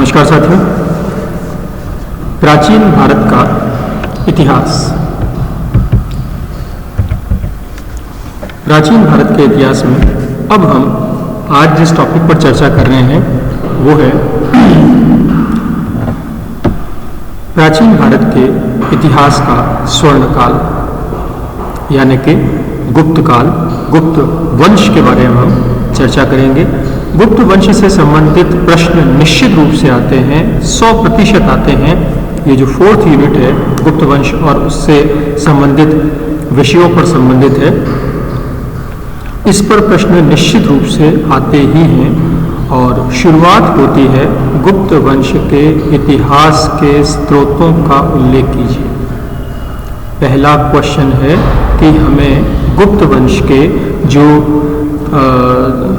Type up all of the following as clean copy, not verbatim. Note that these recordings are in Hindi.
नमस्कार साथियों। प्राचीन भारत का इतिहास। प्राचीन भारत के इतिहास में अब हम आज जिस टॉपिक पर चर्चा कर रहे हैं वो है प्राचीन भारत के इतिहास का स्वर्ण काल, यानी कि गुप्त काल, गुप्त वंश के बारे में हम चर्चा करेंगे। गुप्त वंश से संबंधित प्रश्न निश्चित रूप से आते हैं, 100% आते हैं। ये जो 4th यूनिट है गुप्त वंश और उससे संबंधित विषयों पर संबंधित है, इस पर प्रश्न निश्चित रूप से आते ही हैं। और शुरुआत होती है गुप्त वंश के इतिहास के स्रोतों का उल्लेख कीजिए। पहला क्वेश्चन है कि हमें गुप्त वंश के जो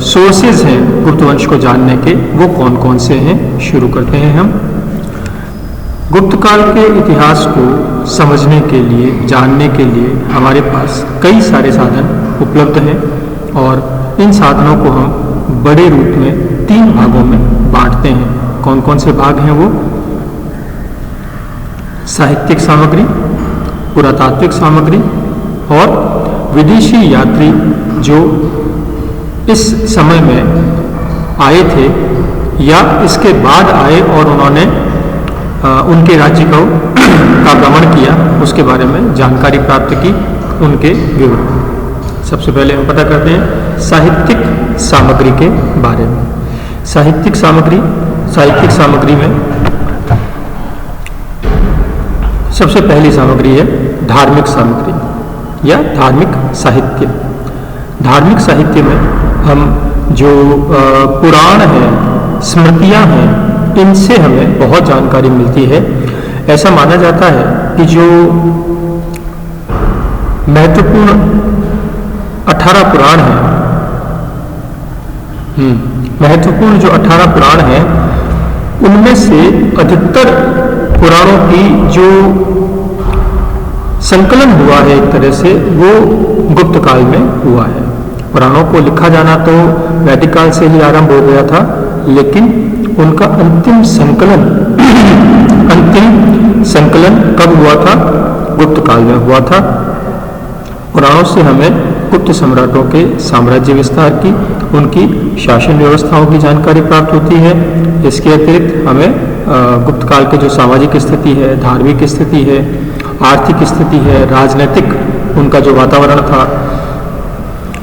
सोर्सेज हैं गुप्त वंश को जानने के, वो कौन कौन से हैं। शुरू करते हैं हम। गुप्त काल के इतिहास को समझने के लिए, जानने के लिए हमारे पास कई सारे साधन उपलब्ध हैं और इन साधनों को हम बड़े रूप में 3 भागों में बांटते हैं। कौन कौन से भाग हैं वो? साहित्यिक सामग्री, पुरातात्विक सामग्री और विदेशी यात्री जो इस समय में आए थे या इसके बाद आए और उन्होंने उनके राज्य का भ्रमण किया, उसके बारे में जानकारी प्राप्त की, उनके विवरण। सबसे पहले हम पता करते हैं साहित्यिक सामग्री के बारे में। साहित्यिक सामग्री में सबसे पहली सामग्री है धार्मिक सामग्री या धार्मिक साहित्य। धार्मिक साहित्य में हम जो पुराण हैं, स्मृतियां हैं, इनसे हमें बहुत जानकारी मिलती है। ऐसा माना जाता है कि जो महत्वपूर्ण 18 पुराण हैं, महत्वपूर्ण जो 18 पुराण हैं, उनमें से अधिकतर पुराणों की जो संकलन हुआ है एक तरह से, वो गुप्त काल में हुआ है। पुराणों को लिखा जाना तो वैदिक काल से ही आरंभ हो गया था, लेकिन उनका अंतिम संकलन कब हुआ था? गुप्त काल में हुआ था। पुराणों से हमें गुप्त सम्राटों के साम्राज्य विस्तार की, उनकी शासन व्यवस्थाओं की जानकारी प्राप्त होती है। इसके अतिरिक्त हमें गुप्त काल के जो सामाजिक स्थिति है, धार्मिक स्थिति है, आर्थिक स्थिति है, राजनीतिक उनका जो वातावरण था,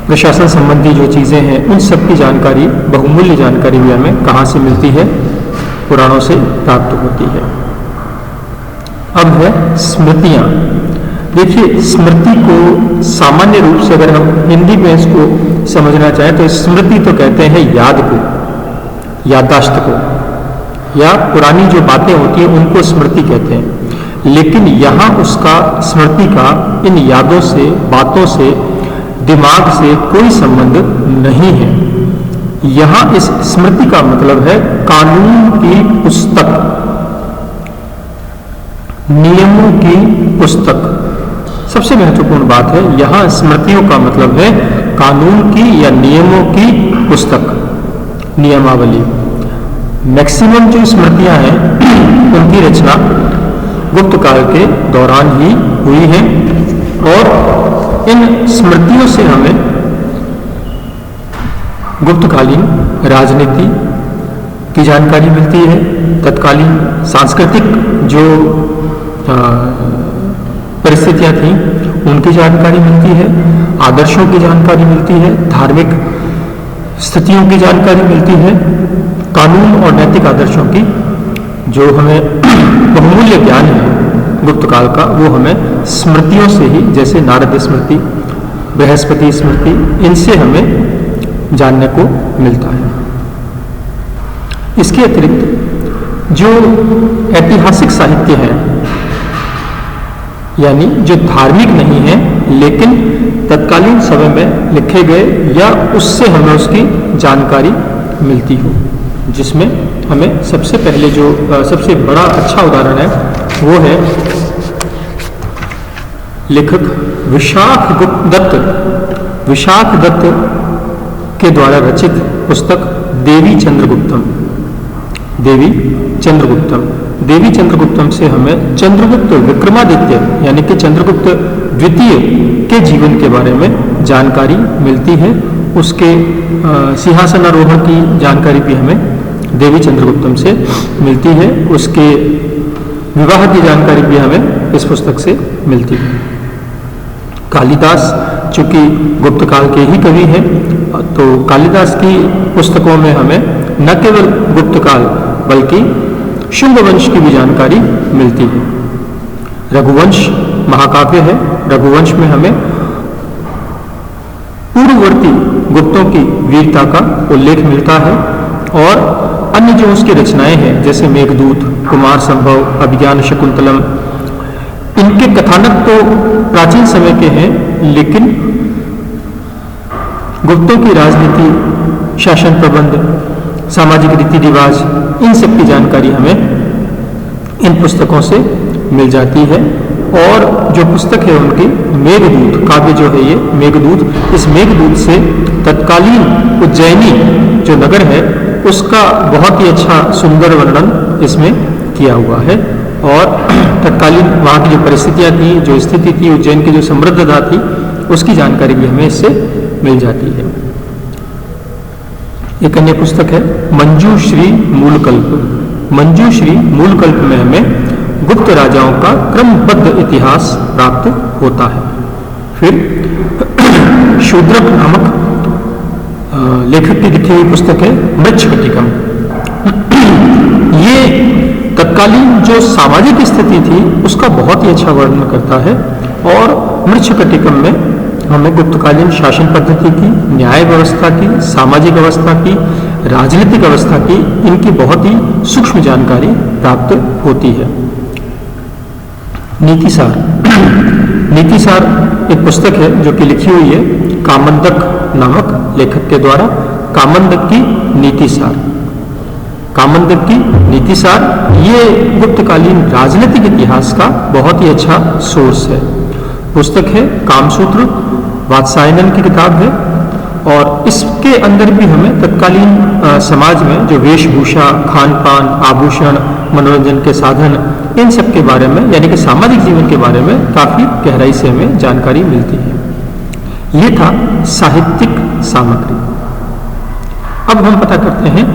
प्रशासन संबंधी जो चीज़ें हैं, उन सब की जानकारी, बहुमूल्य जानकारी भी हमें कहाँ से मिलती है? पुराणों से प्राप्त होती है। अब है स्मृतियाँ। देखिए, स्मृति को सामान्य रूप से अगर हम हिंदी में इसको समझना चाहें तो स्मृति तो कहते हैं याद को, याददाश्त को, या पुरानी जो बातें होती हैं उनको स्मृति कहते हैं। लेकिन यहाँ उसका, स्मृति का इन यादों से, बातों से, दिमाग से कोई संबंध नहीं है। यहाँ इस स्मृति का मतलब है कानून की पुस्तक, नियमों की पुस्तक। सबसे महत्वपूर्ण बात है, यहाँ स्मृतियों का मतलब है कानून की या नियमों की पुस्तक, नियमावली। मैक्सिमम जो स्मृतियां हैं उनकी रचना गुप्त काल के दौरान ही हुई है और इन स्मृतियों से हमें गुप्तकालीन राजनीति की जानकारी मिलती है, तत्कालीन सांस्कृतिक जो परिस्थितियां थीं उनकी जानकारी मिलती है, आदर्शों की जानकारी मिलती है, धार्मिक स्थितियों की जानकारी मिलती है, कानून और नैतिक आदर्शों की जो हमें बहुमूल्य ज्ञान है गुप्त काल का, वो हमें स्मृतियों से ही, जैसे नारद स्मृति, बृहस्पति स्मृति, इनसे हमें जानने को मिलता है। इसके अतिरिक्त जो ऐतिहासिक साहित्य है, यानी जो धार्मिक नहीं है लेकिन तत्कालीन समय में लिखे गए या उससे हमें उसकी जानकारी मिलती हो, जिसमें हमें सबसे पहले जो सबसे बड़ा अच्छा उदाहरण है वो है लेखक विशाख दत्त के द्वारा रचित पुस्तक देवी चंद्रगुप्तम। देवी चंद्रगुप्तम। देवी चंद्रगुप्तम से हमें चंद्रगुप्त विक्रमादित्य यानी कि चंद्रगुप्त द्वितीय के जीवन के बारे में जानकारी मिलती है। उसके सिंहासन आरोहण की जानकारी भी हमें देवी चंद्रगुप्तम से मिलती है। उसके विवाह की जानकारी भी हमें इस पुस्तक से मिलती है। कालिदास चूंकि गुप्त काल के ही कवि हैं, तो कालिदास की पुस्तकों में हमें न केवल गुप्त काल बल्कि शुंग वंश की भी जानकारी मिलती है। रघुवंश महाकाव्य है। रघुवंश में हमें पूर्ववर्ती गुप्तों की वीरता का उल्लेख मिलता है और अन्य जो उसकी रचनाएं हैं जैसे मेघदूत, कुमार संभव, अभिज्ञान शकुंतलम, इनके कथानक तो प्राचीन समय के हैं, लेकिन गुप्तों की राजनीति, शासन प्रबंध, सामाजिक रीति रिवाज, इन सब की जानकारी हमें इन पुस्तकों से मिल जाती है। और जो पुस्तक है उनकी मेघदूत काव्य जो है, ये मेघदूत, इस मेघदूत से तत्कालीन उज्जैनी जो नगर है उसका बहुत ही अच्छा सुंदर वर्णन इसमें किया हुआ है। और तत्कालीन वहाँ की जो परिस्थितियाँ थी, जो स्थिति थी, उज्जैन की जो समृद्धता थी, उसकी जानकारी भी हमें इससे मिल जाती है। एक अन्य पुस्तक है मंजूश्री मूलकल्प। मंजूश्री मूलकल्प में हमें गुप्त राजाओं का क्रमबद्ध इतिहास प्राप्त होता है। फिर शूद्रक नामक लेखक की लिखी हुई पुस्तक है मृच्छकटिकम। ये तत्कालीन जो सामाजिक स्थिति थी उसका बहुत ही अच्छा वर्णन करता है। और मृच्छकटिकम में हमें गुप्तकालीन शासन पद्धति की, न्याय व्यवस्था की, सामाजिक अवस्था की, राजनीतिक अवस्था की, इनकी बहुत ही सूक्ष्म जानकारी प्राप्त होती है। नीतिसार। नीतिसार एक पुस्तक है जो कि लिखी हुई है कामंदक नामक लेखक के द्वारा। कामंदक की नीतिसार। कामंदक की नीतिसार ये गुप्तकालीन राजनीतिक इतिहास का बहुत ही अच्छा सोर्स है। पुस्तक है कामसूत्र, वात्सायनन की किताब है। और इसके अंदर भी हमें तत्कालीन समाज में जो वेशभूषा, खान पान, आभूषण, मनोरंजन के साधन, इन सब के बारे में यानी कि सामाजिक जीवन के बारे में काफी गहराई से हमें जानकारी मिलती है। ये था साहित्यिक सामग्री। अब हम पता करते हैं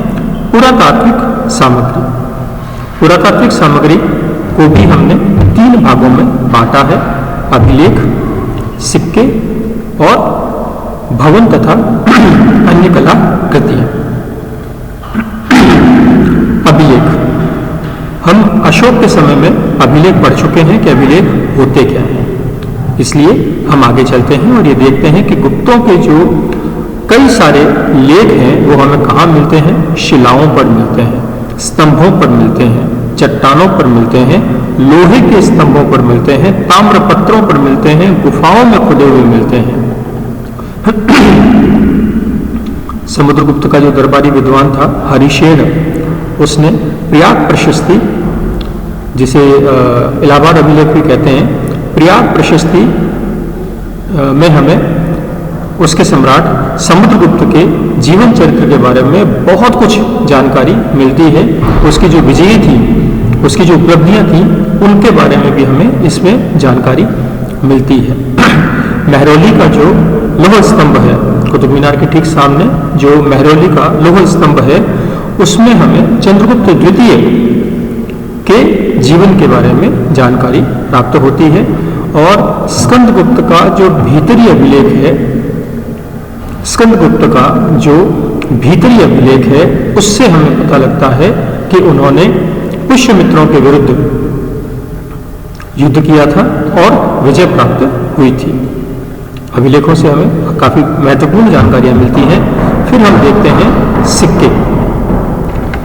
पुरातात्विक सामग्री। पुरातात्विक सामग्री को भी हमने 3 भागों में बांटा है: अभिलेख, सिक्के और भवन तथा अन्य कला कृतियां। अभिलेख, हम अशोक के समय में अभिलेख पढ़ चुके हैं कि अभिलेख होते क्या हैं, इसलिए हम आगे चलते हैं और ये देखते हैं कि गुप्तों के जो कई सारे लेख हैं वो हमें कहाँ मिलते हैं। शिलाओं पर मिलते हैं, स्तंभों पर मिलते हैं, चट्टानों पर मिलते हैं, लोहे के स्तंभों पर मिलते हैं, ताम्र पत्रों पर मिलते हैं, गुफाओं में खुदे हुए मिलते हैं। समुद्रगुप्त का जो दरबारी विद्वान था हरिशेन, उसने प्रयाग प्रशस्ति, जिसे इलाहाबाद अभिलेख भी कहते हैं, प्रयाग प्रशस्ति में हमें उसके सम्राट समुद्रगुप्त के जीवन चरित्र के बारे में बहुत कुछ जानकारी मिलती है। उसकी जो विजयी थी, उसकी जो उपलब्धियां थी, उनके बारे में भी हमें इसमें जानकारी मिलती है। महरौली का जो लोह स्तंभ है, कुतुब मीनार के ठीक सामने जो महरौली का लोह स्तंभ है, उसमें हमें चंद्रगुप्त द्वितीय के जीवन के बारे में जानकारी प्राप्त होती है। और स्कंदगुप्त का जो भीतरी अभिलेख है, स्कंदगुप्त का जो भीतरी अभिलेख है, उससे हमें पता लगता है कि उन्होंने पुष्यमित्रों के विरुद्ध युद्ध किया था और विजय प्राप्त हुई थी। अभिलेखों से हमें काफी महत्वपूर्ण जानकारियां मिलती हैं। फिर हम देखते हैं सिक्के।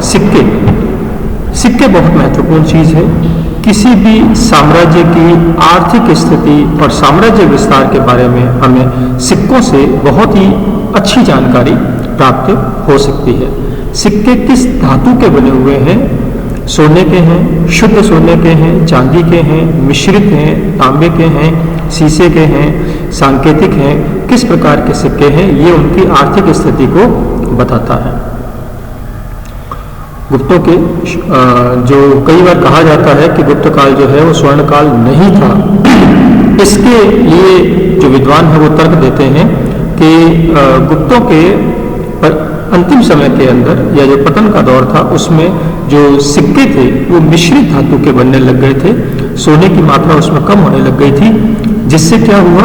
सिक्के सिक्के बहुत महत्वपूर्ण चीज है। किसी भी साम्राज्य की आर्थिक स्थिति और साम्राज्य विस्तार के बारे में हमें सिक्कों से बहुत ही अच्छी जानकारी प्राप्त हो सकती है। सिक्के किस धातु के बने हुए हैं? सोने के हैं, शुद्ध सोने के हैं, चांदी के हैं, मिश्रित हैं, तांबे के हैं, शीशे के हैं, सांकेतिक हैं, किस प्रकार के सिक्के हैं, ये उनकी आर्थिक स्थिति को बताता है। गुप्तों के जो कई बार कहा जाता है कि गुप्त काल जो है वो स्वर्ण काल नहीं था, इसके लिए जो विद्वान है वो तर्क देते हैं कि गुप्तों के अंतिम समय के अंदर या जो पतन का दौर था उसमें जो सिक्के थे वो मिश्रित धातु के बनने लग गए थे, सोने की मात्रा उसमें कम होने लग गई थी, जिससे क्या हुआ,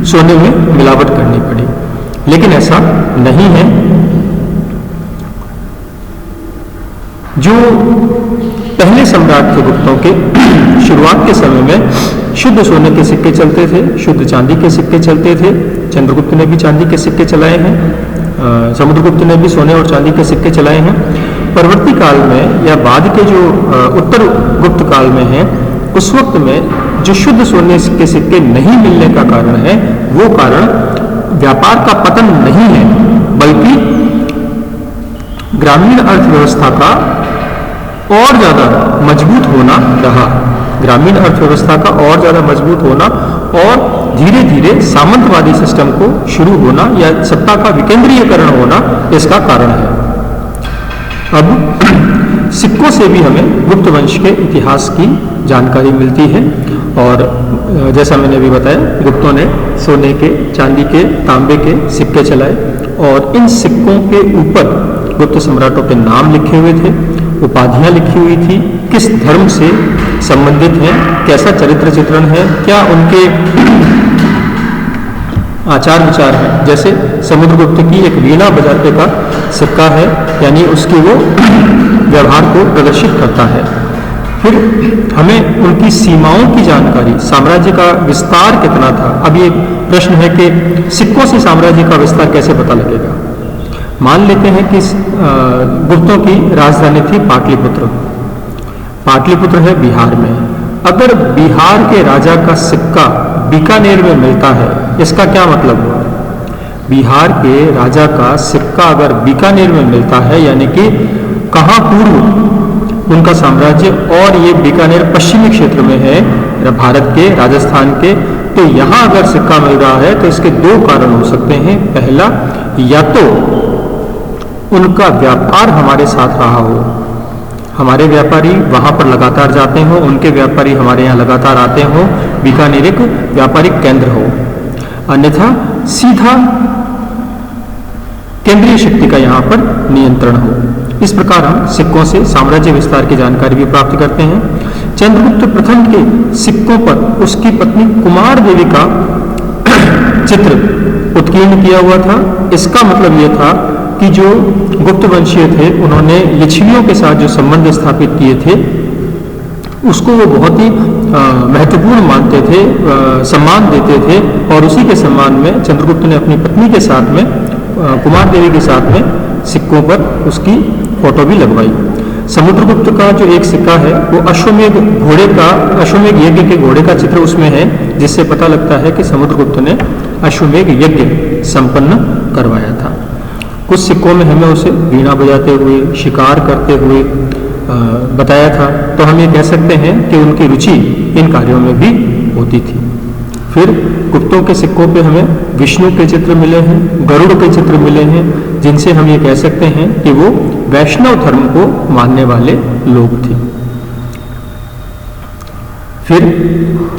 सोने में मिलावट करनी पड़ी। लेकिन ऐसा नहीं है। जो पहले सम्राट थे गुप्तों के, शुरुआत के समय में शुद्ध सोने के सिक्के चलते थे, शुद्ध चांदी के सिक्के चलते थे। चंद्रगुप्त ने भी चांदी के सिक्के चलाए हैं, समुद्रगुप्त ने भी सोने और चांदी के सिक्के चलाए हैं। परवर्ती काल में या बाद के जो उत्तर गुप्त काल में है, उस वक्त में जो शुद्ध सोने के सिक्के नहीं मिलने का कारण है, वो कारण व्यापार का पतन नहीं है, बल्कि ग्रामीण अर्थव्यवस्था का और ज्यादा मजबूत होना रहा। ग्रामीण अर्थव्यवस्था का और ज्यादा मजबूत होना और धीरे धीरे सामंतवादी सिस्टम को शुरू होना या सत्ता का विकेंद्रीयकरण होना इसका कारण है। अब सिक्कों से भी हमें गुप्त वंश के इतिहास की जानकारी मिलती है, और जैसा मैंने भी बताया, गुप्तों ने सोने के, चांदी के, तांबे के सिक्के चलाए, और इन सिक्कों के ऊपर गुप्त सम्राटों के नाम लिखे हुए थे, उपाधियां लिखी हुई थी, किस धर्म से संबंधित हैं, कैसा चरित्र चित्रण है, क्या उनके आचार विचार हैं। जैसे समुद्रगुप्त की एक वीणा बजाते का सिक्का है, यानी उसकी वो व्यवहार को प्रदर्शित करता है। फिर हमें उनकी सीमाओं की जानकारी, साम्राज्य का विस्तार कितना था। अब ये प्रश्न है कि सिक्कों से साम्राज्य का विस्तार कैसे पता लगेगा। मान लेते हैं कि गुप्तों की राजधानी थी पाटलिपुत्र। पाटलिपुत्र है बिहार में। अगर बिहार के राजा का सिक्का बीकानेर में मिलता है, इसका क्या मतलब हुआ। बिहार के राजा का सिक्का अगर बीकानेर में मिलता है, यानी कि कहाँ पूर्व उनका साम्राज्य, और ये बीकानेर पश्चिमी क्षेत्र में है भारत के, राजस्थान के, तो यहाँ अगर सिक्का मिल रहा है तो इसके दो कारण हो सकते हैं। पहला, या तो उनका व्यापार हमारे साथ रहा हो, हमारे व्यापारी वहां पर लगातार जाते हो, उनके व्यापारी हमारे यहाँ लगातार आते हो, बीकानेर एक व्यापारिक केंद्र हो। अन्यथा सीधा केंद्रीय शक्ति का यहाँ पर नियंत्रण हो। इस प्रकार हम सिक्कों से साम्राज्य विस्तार की जानकारी भी प्राप्त करते हैं। चंद्रगुप्त प्रथम के सिक्कों पर उसकी पत्नी कुमार देवी का चित्र उत्कीर्ण किया हुआ था। इसका मतलब यह था कि जो गुप्त वंशीय थे, उन्होंने लिच्छवियों के साथ जो संबंध स्थापित किए थे, उसको वो बहुत ही महत्वपूर्ण मानते थे, सम्मान देते थे, और उसी के सम्मान में चंद्रगुप्त ने अपनी पत्नी के साथ में, कुमार देवी के साथ में, सिक्कों पर उसकी फोटो भी लगवाई। समुद्रगुप्त का जो एक सिक्का है वो अश्वमेघ यज्ञ के घोड़े का चित्र उसमें है, जिससे पता लगता है कि समुद्रगुप्त ने अश्वमेघ यज्ञ संपन्न करवाया था। कुछ सिक्कों में हमें उसे वीणा बजाते हुए, शिकार करते हुए बताया था, तो हम ये कह सकते हैं कि उनकी रुचि इन कार्यों में भी होती थी। फिर गुप्तों के सिक्कों पे हमें विष्णु के चित्र मिले हैं, गरुड़ के चित्र मिले हैं, जिनसे हम ये कह सकते हैं कि वो वैष्णव धर्म को मानने वाले लोग थे। फिर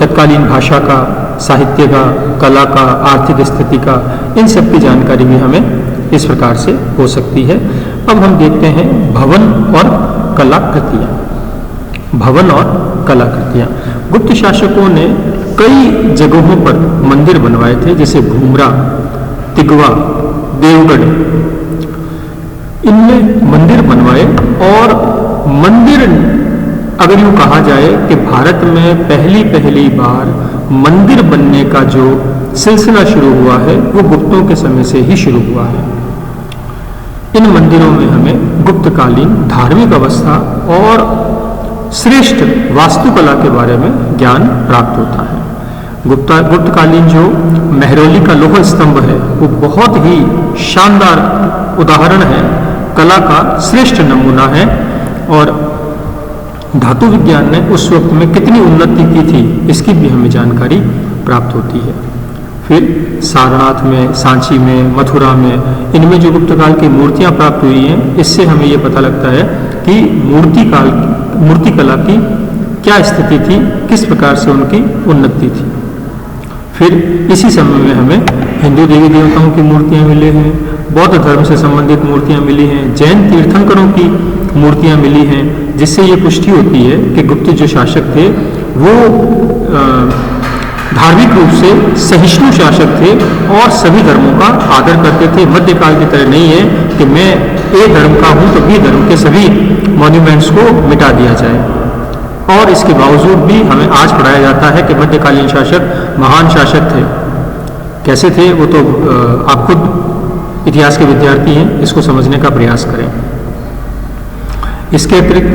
तत्कालीन भाषा का, साहित्य का, कला का, आर्थिक स्थिति का, इन सब की जानकारी भी हमें इस प्रकार से हो सकती है। अब हम देखते हैं भवन और कलाकृतियां। भवन और कलाकृतियां, गुप्त शासकों ने कई जगहों पर मंदिर बनवाए थे, जैसे भूमरा, तिगवा, देवगढ़, इनमें मंदिर बनवाए। और मंदिर, अगर यूं कहा जाए कि भारत में पहली बार मंदिर बनने का जो सिलसिला शुरू हुआ है वो गुप्तों के समय से ही शुरू हुआ है। इन मंदिरों में हमें गुप्तकालीन धार्मिक अवस्था और श्रेष्ठ वास्तुकला के बारे में ज्ञान प्राप्त होता है। गुप्तकालीन जो मेहरौली का लोह स्तंभ है वो बहुत ही शानदार उदाहरण है, कला का श्रेष्ठ नमूना है, और धातु विज्ञान ने उस वक्त में कितनी उन्नति की थी इसकी भी हमें जानकारी प्राप्त होती है। फिर सारनाथ में, सांची में, मथुरा में, इनमें जो गुप्त काल की मूर्तियां प्राप्त हुई हैं, इससे हमें ये पता लगता है कि मूर्ति कला की क्या स्थिति थी, किस प्रकार से उनकी उन्नति थी। फिर इसी समय में हमें हिंदू देवी देवताओं की मूर्तियां मिली हैं, बौद्ध धर्म से संबंधित मूर्तियां मिली हैं, जैन तीर्थंकरों की मूर्तियां मिली हैं, जिससे ये पुष्टि होती है कि गुप्त जो शासक थे वो धार्मिक रूप से सहिष्णु शासक थे और सभी धर्मों का आदर करते थे। मध्यकाल की तरह नहीं है कि मैं ए धर्म का हूं तो बी धर्म के सभी मॉन्यूमेंट्स को मिटा दिया जाए। और इसके बावजूद भी हमें आज पढ़ाया जाता है कि मध्यकालीन शासक महान शासक थे। कैसे थे वो तो आप खुद इतिहास के विद्यार्थी हैं, इसको समझने का प्रयास करें। इसके अतिरिक्त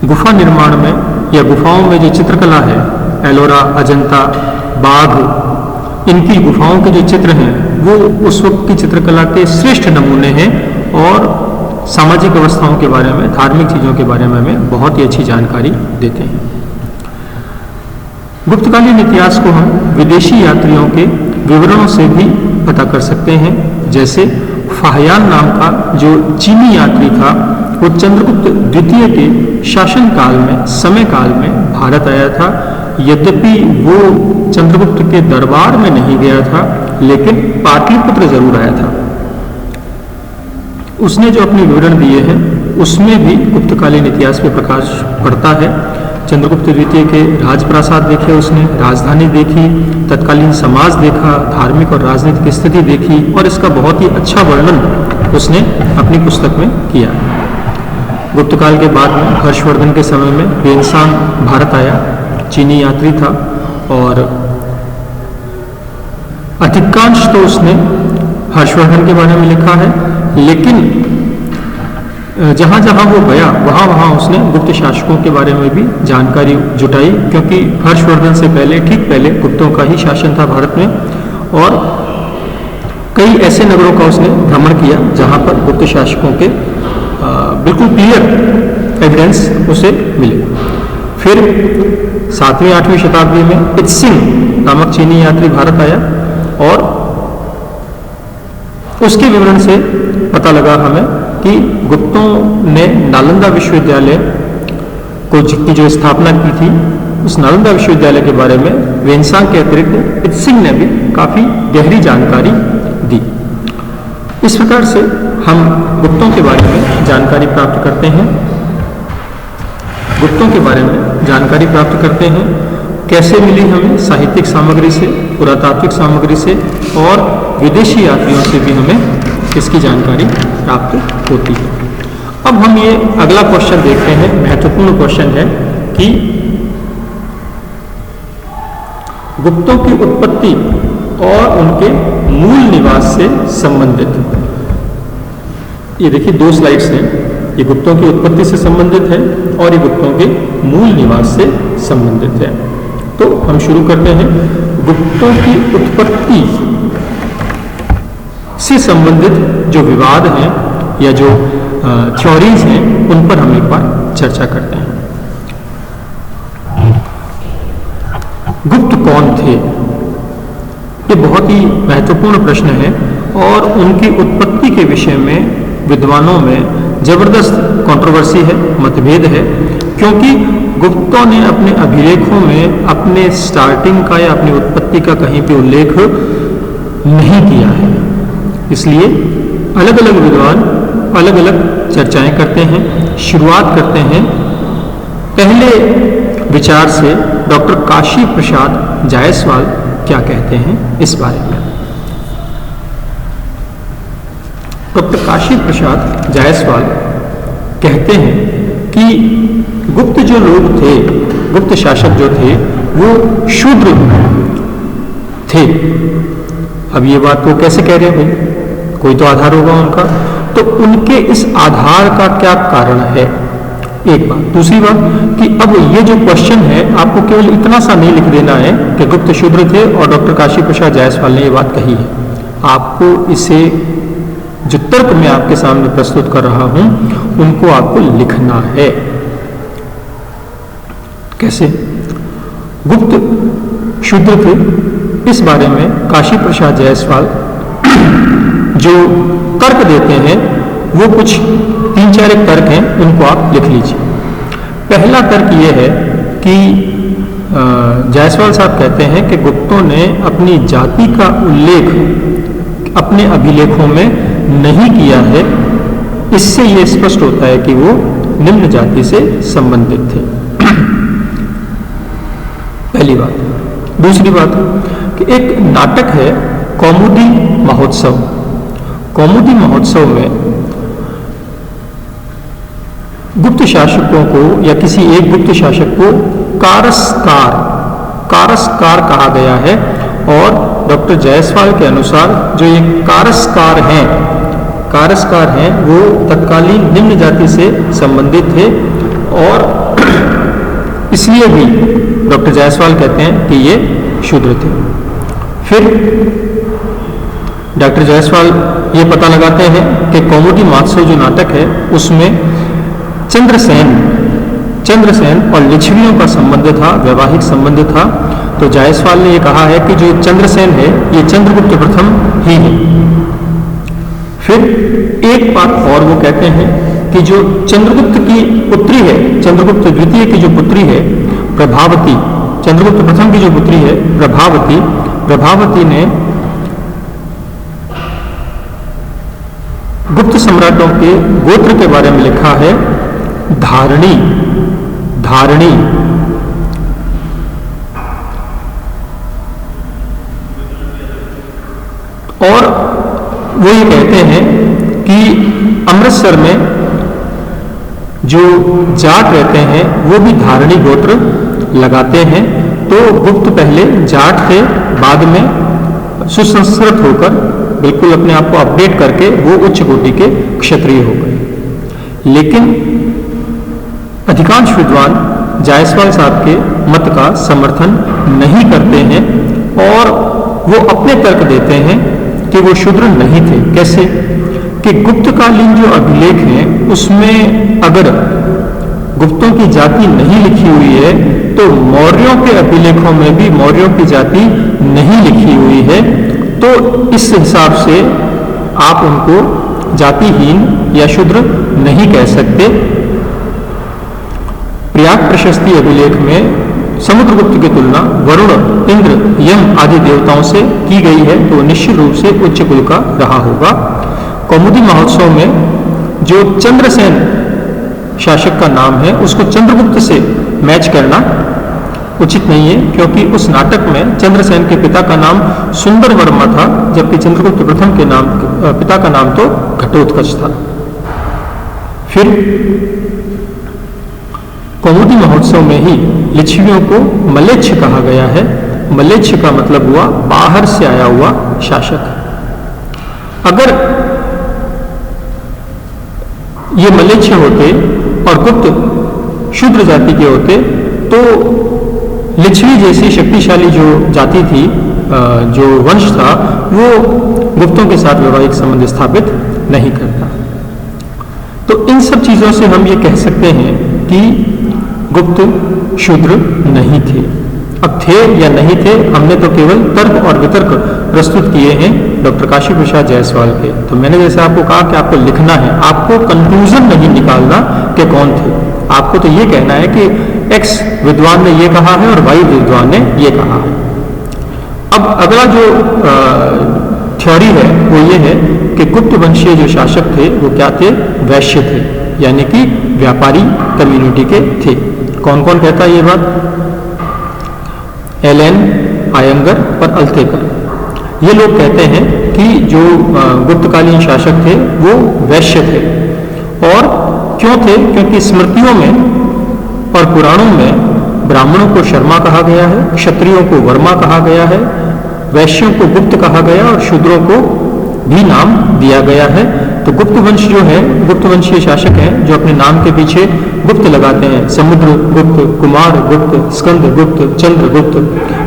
गुफा निर्माण में या गुफाओं में जो चित्रकला है, एलोरा, अजंता, बाघ, इनकी गुफाओं के जो चित्र हैं वो उस वक्त की चित्रकला के श्रेष्ठ नमूने हैं और सामाजिक अवस्थाओं के बारे में, धार्मिक चीज़ों के बारे में हमें बहुत ही अच्छी जानकारी देते हैं। गुप्तकालीन इतिहास को हम विदेशी यात्रियों के विवरणों से भी पता कर सकते हैं। जैसे फाहयान नाम का जो चीनी यात्री था, वो चंद्रगुप्त द्वितीय के शासन काल में, समय काल में भारत आया था। यद्यपि वो चंद्रगुप्त के दरबार में नहीं गया था, लेकिन पाटलिपुत्र जरूर आया था। उसने जो अपने विवरण दिए हैं उसमें भी गुप्तकालीन इतिहास पे प्रकाश पड़ता है। चंद्रगुप्त द्वितीय के राजप्रासाद देखे उसने, राजधानी देखी, तत्कालीन समाज देखा, धार्मिक और राजनीतिक स्थिति देखी और इसका बहुत ही अच्छा वर्णन उसने अपनी पुस्तक में किया। गुप्तकाल के बाद में हर्षवर्धन के समय में वेनसांग भारत आया, चीनी यात्री था और अधिकांश तो उसने हर्षवर्धन के बारे में लिखा है, लेकिन जहां जहां वो गया वहां वहां उसने गुप्त शासकों के बारे में भी जानकारी जुटाई, क्योंकि हर्षवर्धन से पहले, ठीक पहले गुप्तों का ही शासन था भारत में और कई ऐसे नगरों का उसने भ्रमण किया जहां पर गुप्त शासकों के बिल्कुल क्लियर एविडेंस उसे मिले। फिर 7वीं 8वीं शताब्दी में इत्सिंग नामक चीनी यात्री भारत आया और उसके विवरण से पता लगा हमें कि गुप्तों ने नालंदा विश्वविद्यालय की जो स्थापना की थी, उस नालंदा विश्वविद्यालय के बारे में वेनसांग के अतिरिक्त इत्सिंग ने भी काफी गहरी जानकारी दी। इस प्रकार से हम गुप्तों के बारे में जानकारी प्राप्त करते हैं। गुप्तों के बारे में जानकारी प्राप्त करते हैं कैसे मिली हमें? साहित्यिक सामग्री से, पुरातात्विक सामग्री से और विदेशी यात्रियों से भी हमें इसकी जानकारी प्राप्त होती है। अब हम ये अगला क्वेश्चन देखते हैं, महत्वपूर्ण क्वेश्चन है कि गुप्तों की उत्पत्ति और उनके मूल निवास से संबंधित। ये देखिए 2 स्लाइड्स हैं, ये गुप्तों की उत्पत्ति से संबंधित है और ये गुप्तों के मूल निवास से संबंधित है। तो हम शुरू करते हैं। गुप्तों की उत्पत्ति से संबंधित जो विवाद हैं या जो थ्योरीज हैं उन पर हम एक बार चर्चा करते हैं। गुप्त कौन थे? ये बहुत ही महत्वपूर्ण प्रश्न है और उनकी उत्पत्ति के विषय में विद्वानों में जबरदस्त कंट्रोवर्सी है, मतभेद है, क्योंकि गुप्तों ने अपने अभिलेखों में अपने स्टार्टिंग का या अपनी उत्पत्ति का कहीं पे उल्लेख नहीं किया है। इसलिए अलग अलग विद्वान अलग अलग चर्चाएं करते हैं, शुरुआत करते हैं पहले विचार से। डॉक्टर काशी प्रसाद जायसवाल क्या कहते हैं इस बारे में? डॉक्टर काशी प्रसाद जायसवाल कहते हैं कि गुप्त जो लोग थे, गुप्त शासक जो थे, वो शूद्र थे। अब ये बात वो कैसे कह रहे हैं भाई? कोई तो आधार होगा उनका, तो उनके इस आधार का क्या कारण है? एक बात। दूसरी बात कि अब ये जो क्वेश्चन है आपको केवल इतना सा नहीं लिख देना है कि गुप्त शूद्र थे और डॉक्टर काशी प्रसाद जायसवाल ने ये बात कही है। आपको इसे, जो तर्क मैं आपके सामने प्रस्तुत कर रहा हूं, उनको आपको लिखना है। कैसे? गुप्त शूद्र थे, इस बारे में काशी प्रसाद जायसवाल जो तर्क देते हैं वो कुछ 3-4 एक तर्क हैं, उनको आप लिख लीजिए। पहला तर्क ये है कि जायसवाल साहब कहते हैं कि गुप्तों ने अपनी जाति का उल्लेख अपने अभिलेखों में नहीं किया है, इससे यह स्पष्ट होता है कि वो निम्न जाति से संबंधित थे। पहली बात। दूसरी बात कि एक नाटक है कौमुदी महोत्सव। कौमुदी महोत्सव में गुप्त शासकों को या किसी एक गुप्त शासक को कारस्कार कहा गया है, और डॉक्टर जायसवाल के अनुसार जो ये कारस्कार हैं वो तत्कालीन निम्न जाति से संबंधित थे, और इसलिए भी डॉक्टर जायसवाल कहते हैं कि ये शूद्र थे। फिर डॉक्टर जायसवाल ये पता लगाते हैं कि कौमुदी महोत्सव जो नाटक है उसमें चंद्रसेन और लिच्छवियों का संबंध था, वैवाहिक संबंध था। तो जायसवाल ने ये कहा है कि जो चंद्रसेन है ये चंद्रगुप्त प्रथम ही है। फिर एक बात और वो कहते हैं कि जो चंद्रगुप्त की पुत्री है, चंद्रगुप्त द्वितीय की जो पुत्री है प्रभावती, चंद्रगुप्त प्रथम की जो पुत्री है प्रभावती ने गुप्त सम्राटों के गोत्र के बारे में लिखा है धारणी। और वो ये कहते हैं कि अमृतसर में जो जाट रहते हैं वो भी धारणी गोत्र लगाते हैं। तो गुप्त पहले जाट थे, बाद में सुसंस्कृत होकर बिल्कुल अपने आप को अपडेट करके वो उच्च कोटि के क्षत्रिय हो गए। लेकिन अधिकांश विद्वान जायसवाल साहब के मत का समर्थन नहीं करते हैं और वो अपने तर्क देते हैं कि वो शूद्र नहीं थे। कैसे कि गुप्तकालीन जो अभिलेख हैं उसमें अगर गुप्तों की जाति नहीं लिखी हुई है तो मौर्यों के अभिलेखों में भी मौर्यों की जाति नहीं लिखी हुई है, तो इस हिसाब से आप उनको जातिहीन या शूद्र नहीं कह सकते। प्रयाग प्रशस्ति अभिलेख में समुद्रगुप्त की तुलना वरुण, इंद्र, यम आदि देवताओं से की गई है, तो निश्चित रूप से उच्च कुल का रहा होगा। कौमुदी महोत्सव में जो चंद्रसेन शासक का नाम है उसको चंद्रगुप्त से मैच करना उचित नहीं है, क्योंकि उस नाटक में चंद्रसेन के पिता का नाम सुंदर वर्मा था, जबकि चंद्रगुप्त प्रथम के नाम पिता का नाम तो घटोत्कच था। फिर कौमुदी महोत्सव में ही लिच्छवियों को मलेच्छ कहा गया है। मलेच्छ का मतलब हुआ बाहर से आया हुआ शासक। अगर ये मलेच्छ होते और गुप्त शूद्र जाति के होते तो लिच्छवी जैसी शक्तिशाली जो जाति थी, जो वंश था, वो गुप्तों के साथ वैवाहिक संबंध स्थापित नहीं करता। तो इन सब चीजों से हम ये कह सकते हैं कि गुप्त शूद्र नहीं थे। अब थे या नहीं थे, हमने तो केवल तर्क और वितर्क प्रस्तुत किए हैं डॉक्टर काशी प्रसाद जायसवाल के। तो मैंने जैसे आपको कहा कि आपको लिखना है, आपको कंक्लूजन नहीं निकालना कि कौन थे, आपको तो ये कहना है कि एक्स विद्वान ने ये कहा है और वाई विद्वान ने ये कहा है। अब अगला जो थ्योरी है वो ये है कि गुप्त वंशीय जो शासक थे वो क्या थे, वैश्य थे, यानी कि व्यापारी कम्युनिटी के थे। कौन कौन कहता है ये बात? एलन, आयंगर और अल्तेकर, ये लोग कहते हैं कि जो गुप्तकालीन शासक थे वो वैश्य थे। और क्यों थे? क्योंकि स्मृतियों में और पुराणों में ब्राह्मणों को शर्मा कहा गया है, क्षत्रियों को वर्मा कहा गया है, वैश्यों को गुप्त कहा गया और शूद्रों को भी नाम दिया गया है। तो गुप्त वंश जो है, गुप्त वंशीय शासक हैं जो अपने नाम के पीछे गुप्त लगाते हैं, समुद्र गुप्त, कुमार गुप्त, स्कंद गुप्त, चंद्र गुप्त,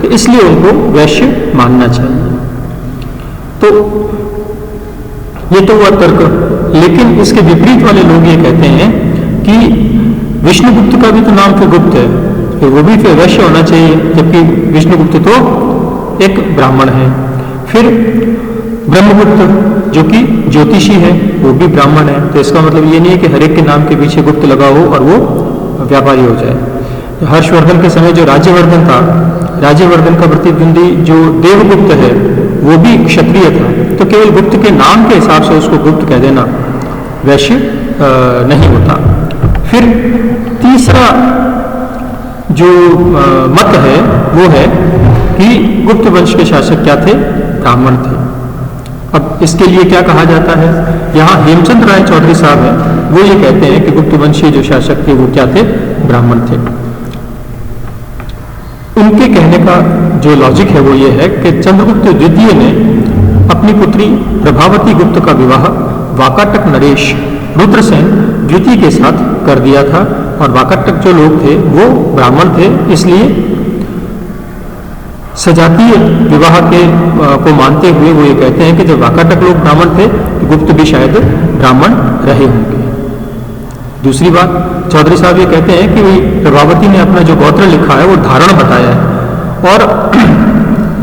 तो इसलिए उनको वैश्य मानना चाहिए। तो ये तो हुआ तर्क। लेकिन इसके विपरीत वाले लोग ये कहते हैं कि विष्णुगुप्त का भी तो नाम तो गुप्त है तो वो भी फिर वैश्य होना चाहिए, जबकि विष्णुगुप्त तो एक ब्राह्मण है। फिर ब्रह्मगुप्त जो कि ज्योतिषी है, वो भी ब्राह्मण है। तो इसका मतलब ये नहीं है कि हर एक के नाम के पीछे गुप्त लगा हो और वो व्यापारी हो जाए। हर्षवर्धन के समय जो राज्यवर्धन था, राज्यवर्धन का प्रतिद्वंदी जो देवगुप्त है वो भी क्षत्रिय था। तो केवल गुप्त के नाम के हिसाब से उसको गुप्त कह देना वैश्य नहीं होता। फिर तीसरा जो मत है वो है कि गुप्त वंश के शासक क्या थे? ब्राह्मण थे। अब इसके लिए क्या कहा जाता है? यहाँ हेमचंद्र राय चौधरी साहब हैं, वो ये कहते हैं कि गुप्त वंशीय जो शासक थे वो क्या थे? ब्राह्मण थे। उनके कहने का जो लॉजिक है वो ये है कि चंद्रगुप्त द्वितीय ने अपनी पुत्री प्रभावती गुप्त का विवाह वाकाटक नरेश रुद्रसेन द्वितीय के साथ कर दिया था। और वाकाटक जो लोग थे वो ब्राह्मण थे, इसलिए सजातीय विवाह को मानते हुए वो ये कहते हैं कि जब वाकाटक लोग ब्राह्मण थे तो गुप्त भी शायद ब्राह्मण रहे होंगे। दूसरी बात, चौधरी साहब ये कहते हैं कि प्रभावती ने अपना जो गोत्र लिखा है वो धारण बताया है, और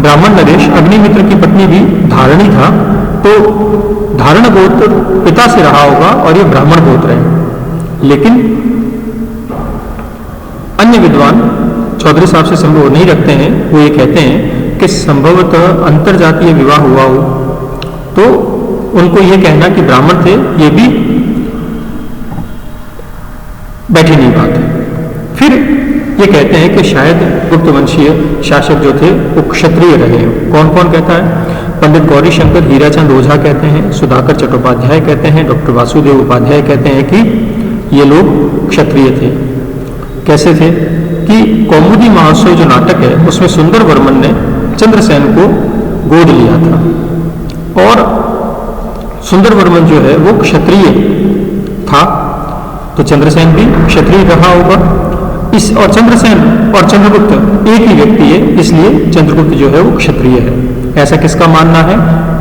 ब्राह्मण नरेश अग्निमित्र की पत्नी भी धारणी था, तो धारण गोत्र पिता से रहा होगा और ये ब्राह्मण गोत्र है। लेकिन अन्य विद्वान चौधरी साहब से संभव नहीं रखते हैं, वो ये कहते हैं कि संभवतः अंतरजातीय विवाह हुआ हो, तो उनको ये कहना कि ब्राह्मण थे ये भी बैठी नहीं बात है। फिर ये कहते हैं कि शायद गुप्त वंशीय शासक जो थे वो क्षत्रिय रहे। कौन कौन कहता है? पंडित गौरी शंकर हीराचंद ओझा कहते हैं, सुधाकर चट्टोपाध्याय कहते हैं, डॉक्टर वासुदेव उपाध्याय कहते हैं कि ये लोग क्षत्रिय थे। कैसे थे? कि कौमुदी महोत्सव जो नाटक है उसमें सुंदर वर्मन ने चंद्रसेन को गोद लिया था, और सुंदर वर्मन जो है वो क्षत्रिय था, तो चंद्रसेन भी क्षत्रिय रहा होगा। इस और चंद्रसेन और चंद्रगुप्त एक ही व्यक्ति है, इसलिए चंद्रगुप्त जो है वो क्षत्रिय है। ऐसा किसका मानना है?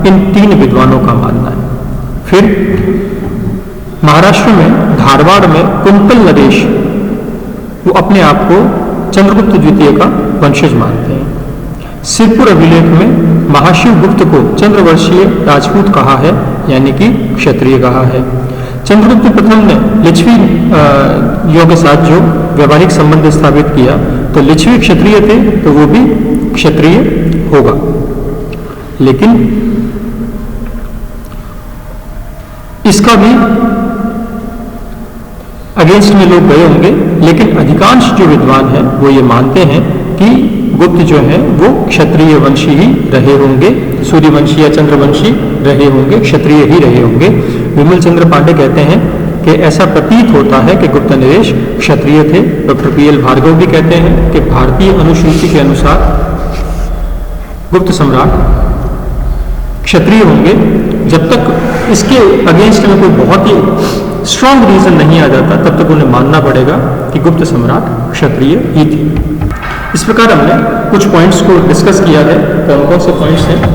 इन तीन विद्वानों का मानना है। फिर महाराष्ट्र में धारवाड़ में कुंतल नरेश वो अपने आप को चंद्रगुप्त द्वितीय का वंशज मानते हैं। सिरपुर अभिलेख में महाशिव गुप्त को चंद्रवंशीय राजपूत कहा है, यानी कि क्षत्रिय कहा है। चंद्रगुप्त प्रथम ने लिच्छवी योग के साथ जो व्यवहारिक संबंध स्थापित किया, तो लिच्छवी क्षत्रिय थे तो वो भी क्षत्रिय होगा। लेकिन इसका भी अगेंस्ट में लोग गए होंगे, लेकिन अधिकांश जो विद्वान हैं वो ये मानते हैं कि गुप्त जो है वो क्षत्रिय वंशी ही रहे होंगे, सूर्यवंशी या चंद्रवंशी रहे होंगे, क्षत्रिय ही रहे होंगे। विमल चंद्र पांडे कहते हैं कि ऐसा प्रतीत होता है कि गुप्त नरेश क्षत्रिय थे। डॉक्टर पीएल भार्गव भी कहते हैं कि भारतीय अनुसूची के अनुसार गुप्त सम्राट क्षत्रिय होंगे। जब तक इसके अगेंस्ट में कोई बहुत ही स्ट्रॉन्ग रीजन नहीं आ जाता तब तक उन्हें मानना पड़ेगा कि गुप्त सम्राट क्षत्रिय ही थे। इस प्रकार हमने कुछ पॉइंट्स को डिस्कस किया है। कौन कौन से पॉइंट्स हैं?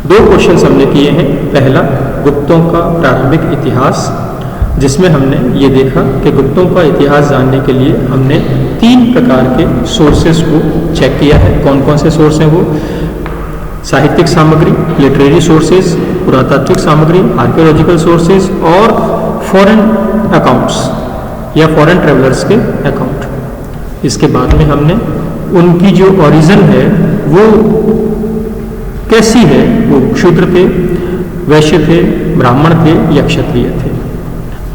2 क्वेश्चंस हमने किए हैं। पहला, गुप्तों का प्रारंभिक इतिहास, जिसमें हमने ये देखा कि गुप्तों का इतिहास जानने के लिए हमने 3 प्रकार के सोर्सेस को चेक किया है। कौन कौन से सोर्स हैं वो? साहित्यिक सामग्री, लिटरेरी सोर्सेज, पुरातात्विक सामग्री, आर्कियोलॉजिकल सोर्सेज और फॉरेन अकाउंट्स या फॉरेन ट्रेवलर्स के अकाउंट। इसके बाद में हमने उनकी जो ओरिजिन है वो कैसी है, वो शूद्र थे, वैश्य थे, ब्राह्मण थे या क्षत्रिय थे।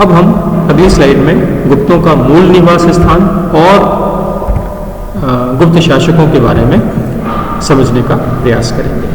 अब हम अगली स्लाइड में गुप्तों का मूल निवास स्थान और गुप्त शासकों के बारे में समझने का प्रयास करेंगे।